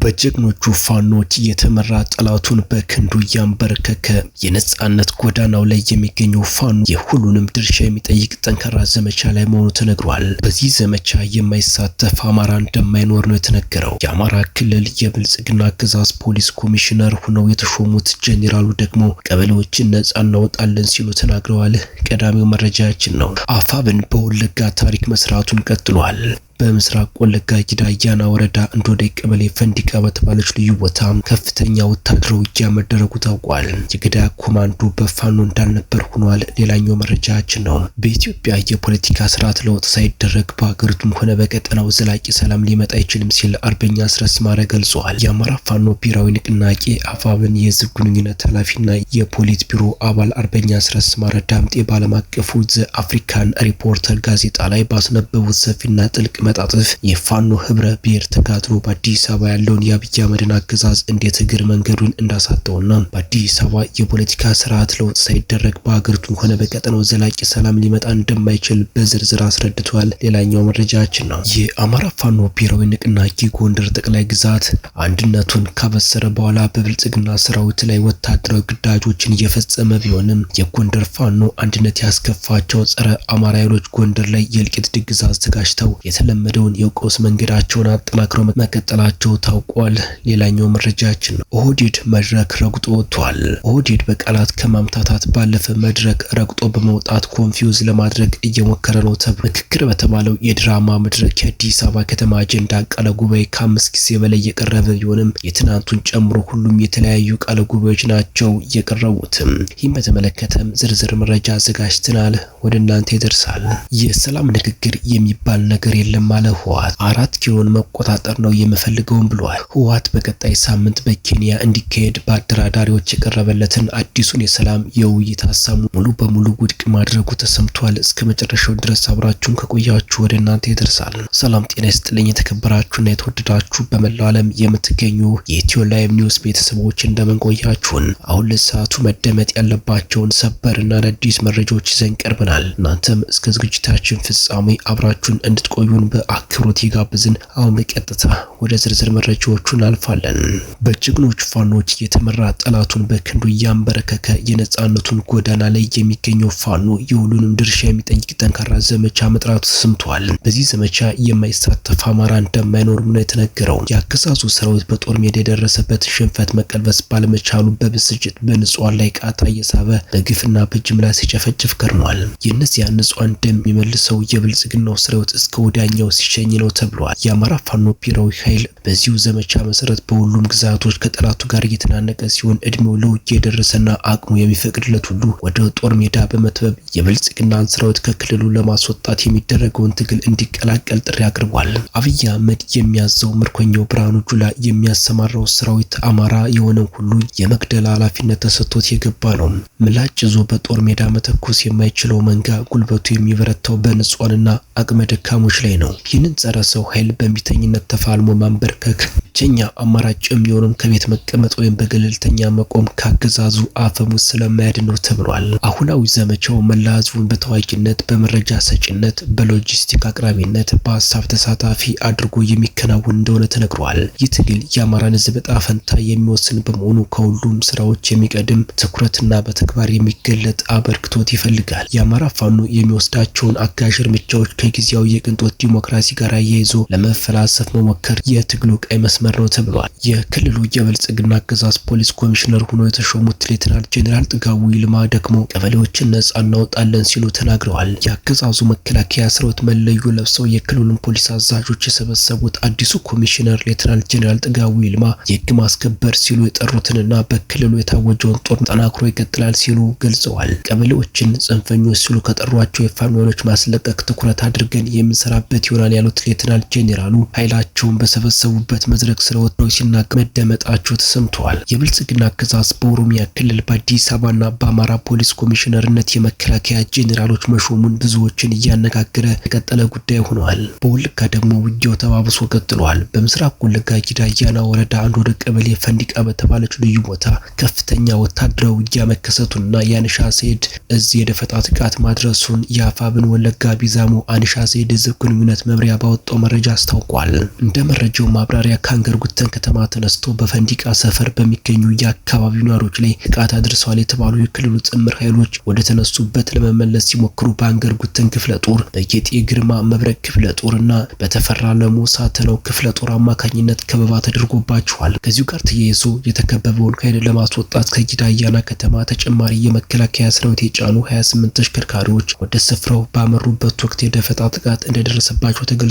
በጀግኖቹ ፋኖች የተመራ ጠላቱን በክንዱ ያንበረከከ የነጻነት ጎዳናው ላይ የሚገኘው ፋኖ የሁሉንም ድርሻ የሚጠይቅ ጠንካራ ዘመቻ ላይ መሆኑ ተነግሯል። በዚህ ዘመቻ የማይሳተፍ አማራ እንደማይኖር ነው የተነገረው። የአማራ ክልል የብልጽግና አገዛዝ ፖሊስ ኮሚሽነር ሆነው የተሾሙት ጄኔራሉ ደግሞ ቀበሌዎችን ነጻ እናወጣለን ሲሉ ተናግረዋል። ቀዳሚው መረጃችን ነው። አፋብን በወለጋ ታሪክ መስራቱን ቀጥሏል። በምስራቅ ወለጋ ጊዳ አያና ወረዳ እንዶዴ ቀበሌ ፈንዲቃ በተባለች ልዩ ቦታ ከፍተኛ ወታደራዊ ውጊያ መደረጉ ታውቋል። የገዳ ኮማንዶ በፋኖ እንዳልነበር ሆኗል። ሌላኛው መረጃችን ነው። በኢትዮጵያ የፖለቲካ ስርዓት ለውጥ ሳይደረግ በሀገሪቱም ሆነ በቀጠናው ዘላቂ ሰላም ሊመጣ አይችልም ሲል አርበኛ አስረስ ማረ ገልጿል። የአማራ ፋኖ ብሔራዊ ንቅናቄ አፋብን የህዝብ ግንኙነት ኃላፊና የፖሊት ቢሮ አባል አርበኛ አስረስ ማረ ዳምጤ ባለም አቀፉ ዘ አፍሪካን ሪፖርተር ጋዜጣ ላይ ባስነበቡት ሰፊና ጥልቅ መጣጥፍ የፋኖ ህብረ ብሔር ተጋድሎ በአዲስ አበባ ያለውን የአብይ አህመድን አገዛዝ እንዴት እግር መንገዱን እንዳሳጠውና በአዲስ አበባ የፖለቲካ ስርዓት ለውጥ ሳይደረግ በአገሪቱም ሆነ በቀጠናው ዘላቂ ሰላም ሊመጣ እንደማይችል በዝርዝር አስረድቷል። ሌላኛው መረጃችን ነው። የአማራ ፋኖ ብሔራዊ ንቅናቄ ጎንደር ጠቅላይ ግዛት አንድነቱን ካበሰረ በኋላ በብልጽግና ሰራዊት ላይ ወታደራዊ ግዳጆችን እየፈጸመ ቢሆንም የጎንደር ፋኖ አንድነት ያስከፋቸው ጸረ አማራ ኃይሎች ጎንደር ላይ የእልቂት ድግስ አዘጋጅተው የተለመደውን የቆስ መንገዳቸውን አጠናክረው መቀጠላቸው ታውቋል። ሌላኛው መረጃችን ነው። ኦህዴድ መድረክ ረግጦ ወጥቷል። ኦህዴድ በቃላት ከማምታታት ባለፈ መድረክ ረግጦ በመውጣት ኮንፊውዝ ለማድረግ እየሞከረ ነው ተብሎ ምክክር በተባለው የድራማ መድረክ የአዲስ አበባ ከተማ አጀንዳ ቃለ ጉባኤ ከ5 ጊዜ በላይ የቀረበ ቢሆንም የትናንቱን ጨምሮ ሁሉም የተለያዩ ቃለ ጉባኤዎች ናቸው የቀረቡትም። ይህም በተመለከተም ዝርዝር መረጃ አዘጋጅተናል፣ ወደ እናንተ ይደርሳል። የሰላም ንግግር የሚባል ነገር የለም ማለት ህወሓት 4 ኪሎን መቆጣጠር ነው የምፈልገውም ብሏል። ህወሓት በቀጣይ ሳምንት በኬንያ እንዲካሄድ በአደራዳሪዎች የቀረበለትን አዲሱን የሰላም የውይይት ሀሳብ ሙሉ በሙሉ ውድቅ ማድረጉ ተሰምቷል። እስከ መጨረሻው ድረስ አብራችሁን ከቆያችሁ ወደ እናንተ ይደርሳል። ሰላም ጤና ይስጥልኝ። የተከበራችሁና የተወደዳችሁ በመላው ዓለም የምትገኙ የኢትዮ ላይቭ ኒውስ ቤተሰቦች እንደምን ቆያችሁን? አሁን ለሰዓቱ መደመጥ ያለባቸውን ሰበርና አዳዲስ መረጃዎች ይዘን ቀርበናል። እናንተም እስከ ዝግጅታችን ፍጻሜ አብራችሁን እንድትቆዩን በአክብሮት ይጋብዝን። አሁን በቀጥታ ወደ ዝርዝር መረጃዎቹ እናልፋለን። በጀግኖች ፋኖች የተመራ ጠላቱን በክንዱ ያንበረከከ የነጻነቱን ጎዳና ላይ የሚገኘው ፋኖ የሁሉንም ድርሻ የሚጠይቅ ጠንካራ ዘመቻ መጥራቱ ተሰምቷል። በዚህ ዘመቻ የማይሳተፍ አማራ እንደማይኖርም ነው የተነገረው። የአገዛዙ ሰራዊት በጦር ሜዳ የደረሰበት ሽንፈት መቀልበስ ባለመቻሉ በብስጭት በንጹሃን ላይ ቃታ እየሳበ በግፍና በጅምላ ሲጨፈጭፍ ከርሟል። የእነዚያ ንጹሃን ደም የሚመልሰው የብልጽግናው ሰራዊት እስከ ወዲያኛው ሲሸኝ ነው ተብሏል። የአማራ ፋኖ ብሔራዊ ኃይል በዚሁ ዘመቻ መሰረት በሁሉም ግዛቶች ከጠላቱ ጋር እየተናነቀ ሲሆን እድሜው ለውጊያ የደረሰና አቅሙ የሚፈቅድለት ሁሉ ወደ ጦር ሜዳ በመትበብ የብልጽግናን ሰራዊት ከክልሉ ለማስወጣት የሚደረገውን ትግል እንዲቀላቀል ጥሪ አቅርቧል። አብይ አህመድ የሚያዘው ምርኮኛው ብርሃኑ ጁላ የሚያሰማራው ሰራዊት አማራ የሆነ ሁሉ የመግደል ኃላፊነት ተሰጥቶት የገባ ነው። ምላጭ ይዞ በጦር ሜዳ መተኮስ የማይችለው መንጋ ጉልበቱ የሚበረታው በንጹሃንና አቅመ ደካሞች ላይ ነው። ይህንን ጸረ ሰው ኃይል በእምቢተኝነት ተፋልሞ ማንበርከክ ብቸኛ አማራጭ የሚሆነው ከቤት መቀመጥ ወይም በገለልተኛ መቆም ካገዛዙ አፈሙዝ ስለማያድን ነው ተብሏል። አሁናዊ ዘመቻው መላ ህዝቡን በተዋጊነት፣ በመረጃ ሰጪነት፣ በሎጂስቲክ አቅራቢነት፣ በሀሳብ ተሳታፊ አድርጎ የሚከናወን እንደሆነ ተነግሯል። ይህ ትግል የአማራን ህዝብ ዕጣ ፈንታ የሚወስን በመሆኑ ከሁሉም ስራዎች የሚቀድም ትኩረትና በተግባር የሚገለጥ አበርክቶት ይፈልጋል። የአማራ ፋኖ የሚወስዳቸውን አጋዥ እርምጃዎች ከጊዜያዊ የቅንጦት ዲሞክራሲ ጋር አያይዞ ለመፈላሰፍ መሞከር የትግሉ ቀይ መስመር ነው ተብሏል። የክልሉ የብልጽግና አገዛዝ ፖሊስ ኮሚሽነር ሆኖ የተሾሙት ሌተናል ጄኔራል ጥጋቡ ይልማ ደግሞ ቀበሌዎችን ነጻ እናወጣለን ሲሉ ተናግረዋል። የአገዛዙ መከላከያ ሰራዊት መለዮ ለብሰው የክልሉን ፖሊስ አዛዦች የሰበሰቡት አዲሱ ኮሚሽነር ሌተናል ጄኔራል ጥጋቡ ይልማ የህግ ማስከበር ሲሉ የጠሩትንና በክልሉ የታወጀውን ጦር ጠናክሮ ይቀጥላል ሲሉ ገልጸዋል። ቀበሌዎችን ጽንፈኞች ሲሉ ከጠሯቸው የፋኖዎች ማስለቀቅ ትኩረት አድርገን የምንሰራበት ይሆናል ያሉት ሌተናል ጄኔራሉ ኃይላቸውን በሰበሰቡበት መድረክ ስለወጥተው ሲናገሩ መደመጣቸው ተሰምተዋል። የብልጽግና አገዛዝ በኦሮሚያ ክልል በአዲስ አበባና በአማራ ፖሊስ ኮሚሽነርነት የመከላከያ ጄኔራሎች መሾሙን ብዙዎችን እያነጋገረ የቀጠለ ጉዳይ ሆኗል። በወለጋ ደግሞ ውጊያው ተባብሶ ቀጥሏል። በምስራቅ ወለጋ ጊዳ አያና ወረዳ አንዶዴ ቀበሌ ፈንዲቃ በተባለች ልዩ ቦታ ከፍተኛ ወታደራዊ ውጊያ መከሰቱንና የአንሻ ሰይድ እዚህ የደፈጣ ጥቃት ማድረሱን የአፋብን ወለጋ ቢዛሞ አንሻ ሰይድ ህዝብ ግንኙነት ደህንነት መምሪያ ባወጣው መረጃ አስታውቋል። እንደ መረጃው ማብራሪያ ከአንገርጉተን ከተማ ተነስቶ በፈንዲቃ ሰፈር በሚገኙ የአካባቢው ነዋሪዎች ላይ ጥቃት አድርሰዋል የተባሉ የክልሉ ጥምር ኃይሎች ወደ ተነሱበት ለመመለስ ሲሞክሩ በአንገርጉተን ክፍለ ጦር፣ በጌጤ ግርማ መብረቅ ክፍለ ጦርና በተፈራ ለሞ ሳተነው ክፍለ ጦር አማካኝነት ከበባ ተደርጎባቸዋል። ከዚሁ ጋር ተያይዞ የተከበበውን ኃይል ለማስወጣት ከጊዳ አያና ከተማ ተጨማሪ የመከላከያ ሰራዊት የጫኑ 28 ተሽከርካሪዎች ወደ ስፍራው ባመሩበት ወቅት የደፈጣ ጥቃት እንደደረሰባቸው ተገልጿል።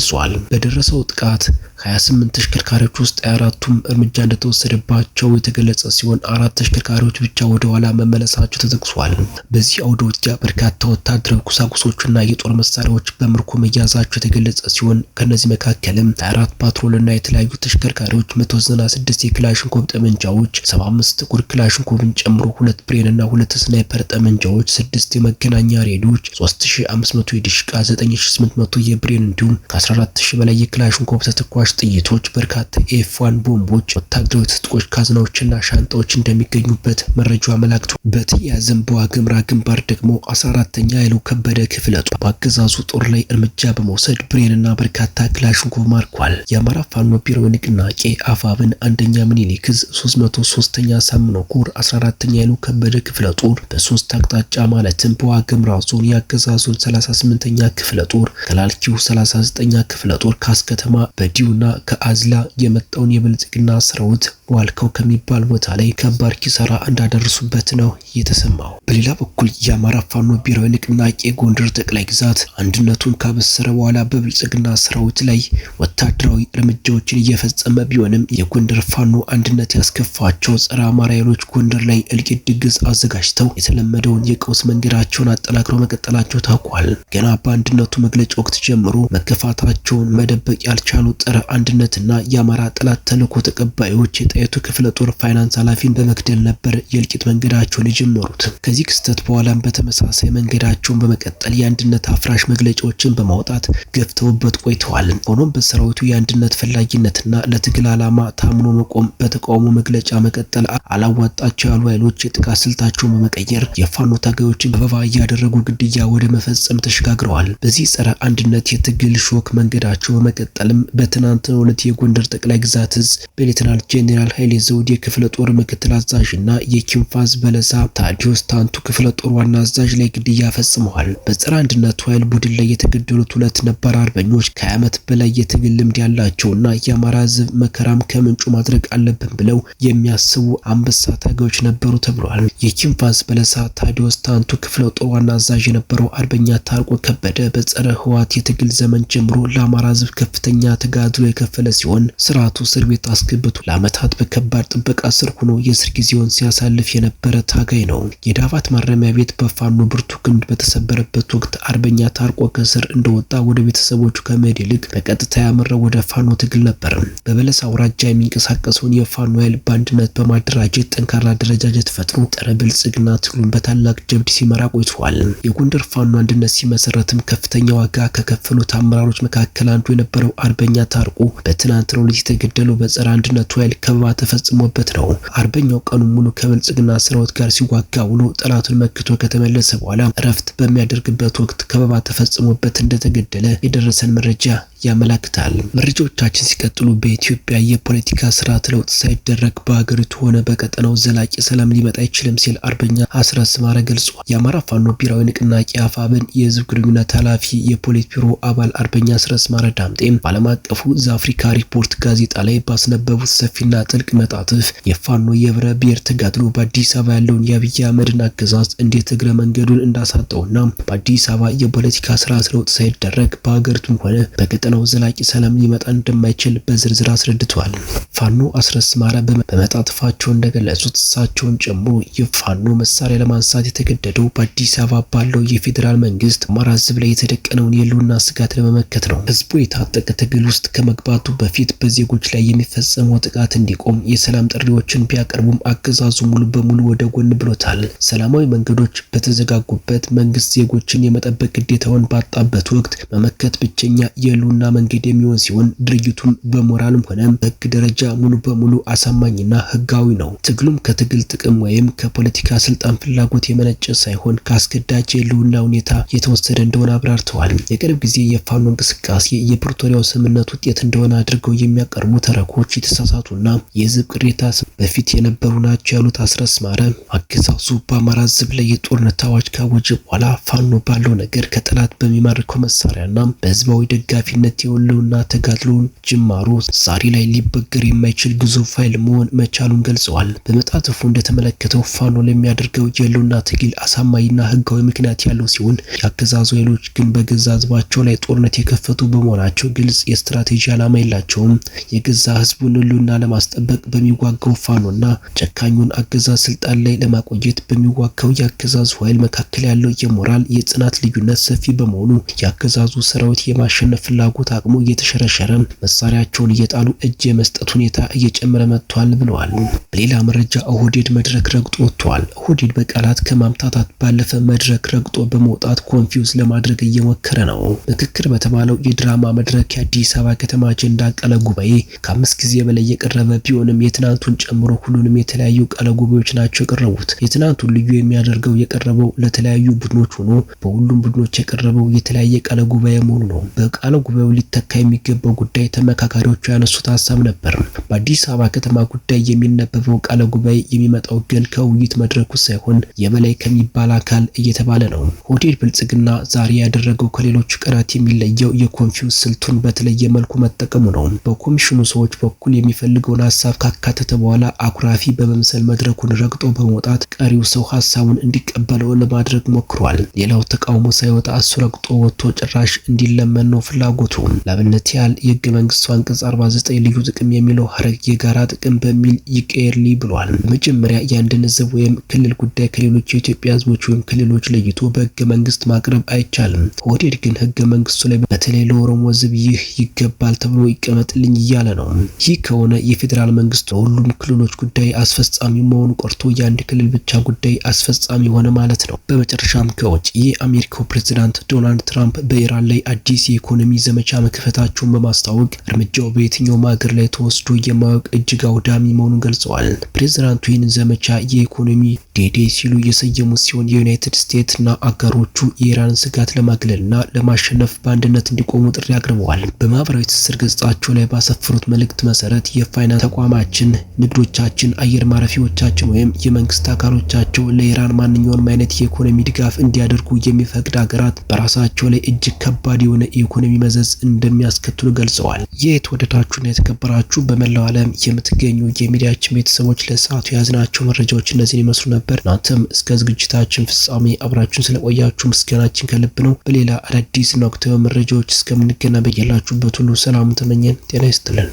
በደረሰው ጥቃት 28 ተሽከርካሪዎች ውስጥ 24ቱም እርምጃ እንደተወሰደባቸው የተገለጸ ሲሆን 4 ተሽከርካሪዎች ብቻ ወደ ኋላ መመለሳቸው ተጠቅሷል። በዚህ አውደ ውጊያ በርካታ ወታደራዊ ቁሳቁሶችና የጦር መሳሪያዎች በምርኮ መያዛቸው የተገለጸ ሲሆን ከነዚህ መካከልም 24 ፓትሮልና የተለያዩ ተሽከርካሪዎች፣ 196 የክላሽንኮቭ ጠመንጃዎች፣ 75 ጥቁር ክላሽንኮቭን ጨምሮ 2 ብሬንና 2 ስናይፐር ጠመንጃዎች፣ 6 የመገናኛ ሬዲዮዎች፣ 3500 የዲሽቃ፣ 9800 የብሬን እንዲሁም ከ14000 በላይ የክላሽንኮቭ ተተኳሽ ጥይቶች፣ በርካታ ኤፍ1 ቦምቦች፣ ወታደራዊ ትጥቆች፣ ካዝናዎችና ሻንጣዎች እንደሚገኙበት መረጃው አመላክቷል። በተያያዘም በዋግምራ ግንባር ደግሞ 14ኛ ኃይሉ ከበደ ክፍለ ጦር በአገዛዙ ጦር ላይ እርምጃ በመውሰድ ብሬንና በርካታ ክላሽንኮቭ ማርኳል። የአማራ ፋኖ ብሔራዊ ንቅናቄ አፋብን አንደኛ ምኒልክ ዕዝ 303ኛ ሳምነው ኮር 14ኛ ኃይሉ ከበደ ክፍለ ጦር በሶስት አቅጣጫ ማለትም በዋግምራ ዞን የአገዛዙን 38ኛ ክፍለ ጦር፣ ከላልኪው 39ኛ ክፍለ ጦር፣ ካስከተማ በዲዩና ከአዝላ የመጣውን የብልጽግና ሰራዊት ዋልከው ከሚባል ቦታ ላይ ከባድ ኪሳራ እንዳደረሱበት ነው የተሰማው። በሌላ በኩል የአማራ ፋኖ ብሔራዊ ንቅናቄ ጎንደር ጠቅላይ ግዛት አንድነቱን ካበሰረ በኋላ በብልጽግና ሰራዊት ላይ ወታደራዊ እርምጃዎችን እየፈጸመ ቢሆንም የጎንደር ፋኖ አንድነት ያስከፋቸው ጸረ አማራ ኃይሎች ጎንደር ላይ እልቂት ድግስ አዘጋጅተው የተለመደውን የቀውስ መንገዳቸውን አጠናክረው መቀጠላቸው ታውቋል። ገና በአንድነቱ መግለጫ ወቅት ጀምሮ መከፋታቸውን መደበቅ ያልቻሉ ጸረ አንድነትና የአማራ ጠላት ተልዕኮ ተቀባዮች የጣይቱ ክፍለ ጦር ፋይናንስ ኃላፊን በመግደል ነበር የእልቂት መንገዳቸውን የጀመሩት። ከዚህ ክስተት በኋላም በተመሳሳይ መንገዳቸውን በመቀጠል የአንድነት አፍራሽ መግለጫዎችን በማውጣት ገፍተውበት ቆይተዋል። ሆኖም በሰራዊቱ የአንድነት ፈላጊነትና ለትግል ዓላማ ታምኖ መቆም በተቃውሞ መግለጫ መቀጠል አላዋጣቸው ያሉ ኃይሎች የጥቃት ስልታቸውን በመቀየር የፋኖ ታጋዮችን በበባ እያደረጉ ግድያ ወደ መፈጸም ተሸጋግረዋል። በዚህ ጸረ አንድነት የትግል ሾክ መንገዳቸው በመቀጠልም በትናንትናው ዕለት የጎንደር ጠቅላይ ግዛት ዕዝ በሌተናል ጄኔራል ኃይሌ ዘውዴ ክፍለ ጦር ምክትል አዛዥና የኪንፋዝ በለሳ ታዲዮስ ታንቱ ክፍለ ጦር ዋና አዛዥ ላይ ግድያ ፈጽመዋል። በጸረ አንድነቱ ኃይል ቡድን ላይ የተገደሉት 2 ነባር አርበኞች ከዓመት በላይ የትግል ልምድ ያላቸውና የአማራ ሕዝብ መከራም ከምንጩ ማድረግ አለብን ብለው የሚያስቡ አንበሳ ታጋዮች ነበሩ ተብሏል። የኪንፋዝ በለሳ ታዲዮስ ታንቱ ክፍለ ጦር ዋና አዛዥ የነበረው አርበኛ ታርቆ ከበደ በጸረ ህወሓት የትግል ዘመን ጀምሮ ለአማራ ሕዝብ ከፍተኛ ተጋድሎ የከፈለ ሲሆን ስርዓቱ እስር ቤት አስገብቶ ለዓመታት በከባድ ጥበቃ ስር ሆኖ የእስር ጊዜውን ሲያሳልፍ የነበረ ታጋይ ነው። የዳባት ማረሚያ ቤት በፋኖ ብርቱ ክንድ በተሰበረበት ወቅት አርበኛ ታርቆ ከእስር እንደወጣ ወደ ቤተሰቦቹ ከመሄድ ይልቅ በቀጥታ ያመራው ወደ ፋኖ ትግል ነበር። በበለሳ አውራጃ የሚንቀሳቀሰውን የፋኖ ኃይል በአንድነት በማደራጀት ጠንካራ አደረጃጀት ፈጥሮ ጸረ ብልጽግና ትግሉን በታላቅ ጀብድ ሲመራ ቆይቷል። የጎንደር ፋኖ አንድነት ሲመሰረትም ከፍተኛ ዋጋ ከከፈሉት አመራሮች መካከል አንዱ የነበረው አርበኛ ታርቆ በትናንትናው ዕለት የተገደለው በጸረ አንድነቱ ኃይል ከበባ ተፈጽሞበት ነው። አርበኛው ቀኑን ሙሉ ከብልጽግና ሰራዊት ጋር ሲዋጋ ውሎ ጠላቱን መክቶ ከተመለሰ በኋላ እረፍት በሚያደርግበት ወቅት ከበባ ተፈጽሞበት እንደተገደለ የደረሰን መረጃ ያመለክታል። መረጃዎቻችን ሲቀጥሉ በኢትዮጵያ የፖለቲካ ስርዓት ለውጥ ሳይደረግ በሀገሪቱ ሆነ በቀጠናው ዘላቂ ሰላም ሊመጣ አይችልም ሲል አርበኛ አስረስ ማረ ገልጿል። የአማራ ፋኖ ብሔራዊ ንቅናቄ አፋብን የህዝብ ግንኙነት ኃላፊ የፖሊት ቢሮ አባል አርበኛ አስረስ ማረ ዳምጤም በዓለም አቀፉ ዘአፍሪካ ሪፖርት ጋዜጣ ላይ ባስነበቡት ሰፊና ጥልቅ መጣጥፍ የፋኖ የህብረ ብሔር ተጋድሎ በአዲስ አበባ ያለውን የአብይ አህመድን አገዛዝ እንዴት እግረ መንገዱን እንዳሳጠውና በአዲስ አበባ የፖለቲካ ስርዓት ለውጥ ሳይደረግ በሀገሪቱም ሆነ በቀጠናው ዘላቂ ሰላም ሊመጣ እንደማይችል በዝርዝር አስረድቷል። ፋኖ አስረስ ማረ በመጣጥፋቸው እንደገለጹት እሳቸውን ጨምሮ የፋኖ መሳሪያ ለማንሳት የተገደደው በአዲስ አበባ ባለው የፌዴራል መንግስት አማራ ህዝብ ላይ የተደቀነውን የህልውና ስጋት ለመመከት ነው። ህዝቡ የታጠቀ ትግል ውስጥ ከመግባቱ በፊት በዜጎች ላይ የሚፈጸመው ጥቃት እንዲቆም እንዲቆም የሰላም ጥሪዎችን ቢያቀርቡም አገዛዙ ሙሉ በሙሉ ወደ ጎን ብሎታል። ሰላማዊ መንገዶች በተዘጋጉበት መንግስት ዜጎችን የመጠበቅ ግዴታውን ባጣበት ወቅት መመከት ብቸኛ የህልውና መንገድ የሚሆን ሲሆን ድርጊቱም በሞራልም ሆነ በህግ ደረጃ ሙሉ በሙሉ አሳማኝና ህጋዊ ነው። ትግሉም ከትግል ጥቅም ወይም ከፖለቲካ ስልጣን ፍላጎት የመነጨ ሳይሆን ከአስገዳጅ የህልውና ሁኔታ የተወሰደ እንደሆነ አብራርተዋል። የቅርብ ጊዜ የፋኖ እንቅስቃሴ የፕሪቶሪያው ስምምነት ውጤት እንደሆነ አድርገው የሚያቀርቡ ተረኮች የተሳሳቱና የህዝብ ቅሬታ በፊት የነበሩ ናቸው ያሉት አስረስ ማረ አገዛዙ በአማራ ህዝብ ላይ የጦርነት አዋጅ ካወጀ በኋላ ፋኖ ባለው ነገር ከጠላት በሚማርከው መሳሪያና በህዝባዊ ደጋፊነት የህልውና ተጋድሎውን ጅማሩ ዛሬ ላይ ሊበገር የማይችል ግዙፍ ኃይል መሆን መቻሉን ገልጸዋል። በመጣጥፉ እንደተመለከተው ፋኖ ለሚያደርገው የህልውና ትግል አሳማኝና ህጋዊ ምክንያት ያለው ሲሆን የአገዛዙ ኃይሎች ግን በገዛ ህዝባቸው ላይ ጦርነት የከፈቱ በመሆናቸው ግልጽ የስትራቴጂ ዓላማ የላቸውም። የገዛ ህዝቡን ህልውና ለማስጠበቅ በሚዋጋው ፋኖና ጨካኙን አገዛዝ ስልጣን ላይ ለማቆየት በሚዋጋው የአገዛዙ ኃይል መካከል ያለው የሞራል የጽናት ልዩነት ሰፊ በመሆኑ የአገዛዙ ሰራዊት የማሸነፍ ፍላጎት አቅሙ እየተሸረሸረ መሳሪያቸውን እየጣሉ እጅ የመስጠት ሁኔታ እየጨመረ መጥቷል ብለዋል። በሌላ መረጃ ኦህዴድ መድረክ ረግጦ ወጥቷል። ኦህዴድ በቃላት ከማምታታት ባለፈ መድረክ ረግጦ በመውጣት ኮንፊውዝ ለማድረግ እየሞከረ ነው። ምክክር በተባለው የድራማ መድረክ የአዲስ አበባ ከተማ አጀንዳ ቃለ ጉባኤ ከ5 ጊዜ በላይ የቀረበ ቢሆንም የትናንቱን ጨምሮ ሁሉንም የተለያዩ ቃለ ጉባኤዎች ናቸው የቀረቡት። የትናንቱን ልዩ የሚያደርገው የቀረበው ለተለያዩ ቡድኖች ሆኖ በሁሉም ቡድኖች የቀረበው የተለያየ ቃለ ጉባኤ መሆኑ ነው። በቃለ ጉባኤው ሊተካ የሚገባው ጉዳይ ተመካካሪዎቹ ያነሱት ሀሳብ ነበር። በአዲስ አበባ ከተማ ጉዳይ የሚነበበው ቃለ ጉባኤ የሚመጣው ግን ከውይይት መድረኩ ሳይሆን የበላይ ከሚባል አካል እየተባለ ነው። ኦህዴድ ብልጽግና ዛሬ ያደረገው ከሌሎቹ ቀናት የሚለየው የኮንፊውዝ ስልቱን በተለየ መልኩ መጠቀሙ ነው። በኮሚሽኑ ሰዎች በኩል የሚፈልገውን ሀሳብ ካካተተ በኋላ አኩራፊ በመምሰል መድረኩን ረግጦ በመውጣት ቀሪው ሰው ሀሳቡን እንዲቀበለው ለማድረግ ሞክሯል። ሌላው ተቃውሞ ሳይወጣ እሱ ረግጦ ወጥቶ ጭራሽ እንዲለመን ነው ፍላጎቱ። ለአብነት ያህል የህገ መንግስቱ አንቀጽ 49 ልዩ ጥቅም የሚለው ሀረግ የጋራ ጥቅም በሚል ይቀየርልኝ ብሏል። በመጀመሪያ የአንድን ህዝብ ወይም ክልል ጉዳይ ከሌሎች የኢትዮጵያ ህዝቦች ወይም ክልሎች ለይቶ በህገ መንግስት ማቅረብ አይቻልም። ኦህዴድ ግን ህገ መንግስቱ ላይ በተለይ ለኦሮሞ ህዝብ ይህ ይገባል ተብሎ ይቀመጥልኝ እያለ ነው። ይህ ከሆነ የፌዴራል መንግስት ሁሉም ክልሎች ጉዳይ አስፈጻሚ መሆኑ ቀርቶ የአንድ ክልል ብቻ ጉዳይ አስፈጻሚ ሆነ ማለት ነው። በመጨረሻም ከውጭ የአሜሪካው ፕሬዝዳንት ዶናልድ ትራምፕ በኢራን ላይ አዲስ የኢኮኖሚ ዘመቻ መክፈታቸውን በማስታወቅ እርምጃው በየትኛውም ሀገር ላይ ተወስዶ የማያውቅ እጅግ አውዳሚ መሆኑን ገልጸዋል። ፕሬዝዳንቱ ይህንን ዘመቻ የኢኮኖሚ ዴዴ ሲሉ የሰየሙት ሲሆን የዩናይትድ ስቴትስና አጋሮቹ የኢራንን ስጋት ለማግለልና ለማሸነፍ በአንድነት እንዲቆሙ ጥሪ አቅርበዋል። በማህበራዊ ትስስር ገጻቸው ላይ ባሰፈሩት መልእክት መሰረት የፋይናንስ ተቋማችን፣ ንግዶቻችን፣ አየር ማረፊያዎቻችን ወይም የመንግስት አካሎቻቸው ለኢራን ማንኛውንም አይነት የኢኮኖሚ ድጋፍ እንዲያደርጉ የሚፈቅድ ሀገራት በራሳቸው ላይ እጅግ ከባድ የሆነ የኢኮኖሚ መዘዝ እንደሚያስከትሉ ገልጸዋል። የተወደዳችሁና የተከበራችሁ በመላው ዓለም የምትገኙ የሚዲያችን ቤተሰቦች ለሰዓቱ የያዝናቸው መረጃዎች እነዚህን ይመስሉ ነበር። እናንተም እስከ ዝግጅታችን ፍጻሜ አብራችሁን ስለቆያችሁ ምስጋናችን ከልብ ነው። በሌላ አዳዲስና ወቅታዊ መረጃዎች እስከምንገናኝ በያላችሁበት ሁሉ ሰላም ተመኘን። ጤና ይስጥልን።